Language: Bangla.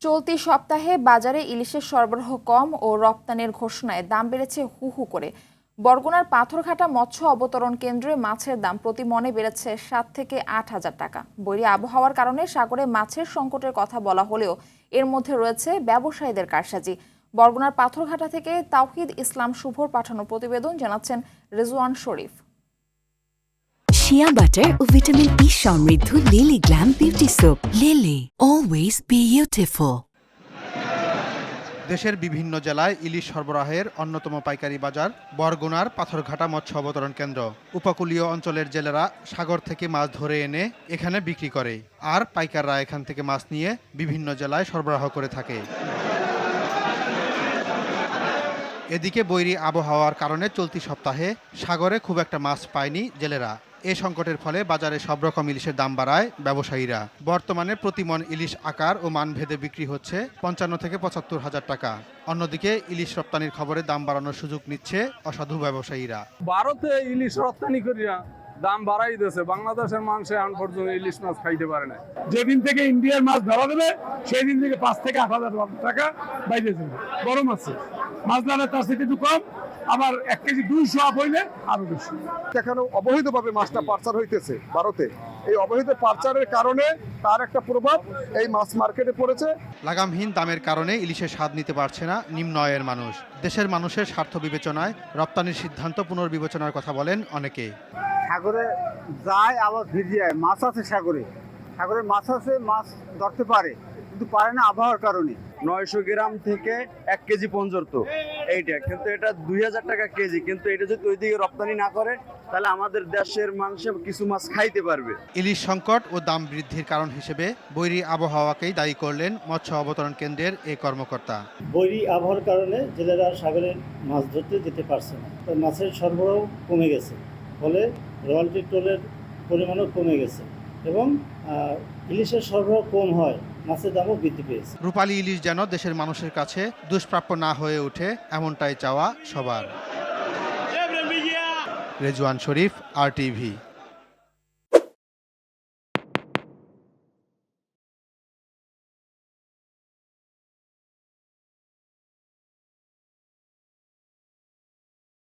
চলতি সপ্তাহে বাজারে ইলিশের সরবরাহ কম ও রপ্তানির ঘোষণায় দাম বেড়েছে হু হু করে। বরগুনার পাথরঘাটা মৎস্য অবতরণ কেন্দ্রে মাছের দাম প্রতি মনে বেড়েছে 7 থেকে 8,000 টাকা। বৈরী আবহাওয়ার কারণে সাগরে মাছের সংকটের কথা বলা হলেও এর মধ্যে রয়েছে ব্যবসায়ীদের কারসাজি। বরগুনার পাথরঘাটা থেকে তাওহিদ ইসলাম শুভর পাঠানো প্রতিবেদন জানাচ্ছেন রেজওয়ান শরীফ। শিয়া বাটার ও ভিটামিন ই সমৃদ্ধ lily glam beauty soap. Lily, always beautiful. দেশের বিভিন্ন জেলায় ইলিশ সরবরাহের অন্যতম পাইকারি বাজার বরগুনার পাথরঘাটা মৎস্য অবতরণ কেন্দ্র। উপকূলীয় অঞ্চলের জেলেরা সাগর থেকে মাছ ধরে এনে এখানে বিক্রি করে, আর পাইকাররা এখান থেকে মাছ নিয়ে বিভিন্ন জেলায় সরবরাহ করে থাকে। এদিকে বৈরী আবহাওয়ার কারণে চলতি সপ্তাহে সাগরে খুব একটা মাছ পায়নি জেলেরা। এ সংকটের ফলে বাজারে সব রকম ইলিশের দাম বাড়ায় ব্যবসায়ীরা। বর্তমানে প্রতি মণ ইলিশ আকার ও মানভেদে বিক্রি হচ্ছে 55 থেকে 75,000 টাকা। অন্যদিকে ইলিশ রপ্তানির খবরে দাম বাড়ানোর সুযোগ নিচ্ছে অসাধু ব্যবসায়ীরা। ভারতে ইলিশ রপ্তানি করিয়া দাম বাড়াই দিয়েছে। বাংলাদেশের মানুষ এখন পর্যন্ত ইলিশ মাছ খাইতে পারে না। যেদিন থেকে ইন্ডিয়ার মাছ ধরা দেবে সেই দিন থেকে 5 থেকে 8,000 টাকা বাইরে যাবে। বড় মাছ মাছ ধরা তার থেকে একটু কম, আবার 1 কেজি 200 আপ হইলে আরো বেশি। এখানে অবৈধভাবে মাছটা পাচার হইতেছে ভারতে। এই অবৈধ পাচারের কারণে তার একটা প্রভাব এই মাছ মার্কেটে পড়েছে। লাগামহীন দামের কারণে ইলিশের স্বাদ নিতে পারছে না নিম্ন আয়ের মানুষ। দেশের মানুষের স্বার্থ বিবেচনায় রপ্তানির সিদ্ধান্ত পুনর্বিবেচনার কথা বলেন অনেকে। সাগরে যায় আবার ফিরে যায়। মাছ আছে সাগরে, সাগরে মাছ আছে, মাছ ধরতে পারে, কিন্তু পারে না আবহাওয়ার কারণে। 900 গ্রাম থেকে 1 কেজি পর্যন্ত এইটা, কিন্তু এটা 2000 টাকা কেজি। কিন্তু এটা যদি ওইদিকে রপ্তানি না করে তাহলে আমাদের দেশের মানুষ কিছু মাছ খাইতে পারবে। ইলিশ সংকট ও দাম বৃদ্ধির কারণ হিসেবে বৈরী আবহাওয়াকেই দায়ী করলেন মৎস্য অবতরণ কেন্দ্রের এই কর্মকর্তা। বৈরী আবহাওয়ার কারণে জেলেরা সাগরে মাছ ধরতে যেতে পারছে না, তো মাছের সরবরাহ কমে গেছে, ফলে রয়্যালটি টোলের পরিমাণও কমে গেছে এবং ইলিশের সরবরাহ কম হয়, মাছের দামও বৃদ্ধি পেয়েছে। রূপালী ইলিশ যেন দেশের মানুষের কাছে দুষ্প্রাপ্য না হয়ে ওঠে, এমনটাই চাওয়া সবার। রেজওয়ান শরীফ, RTV।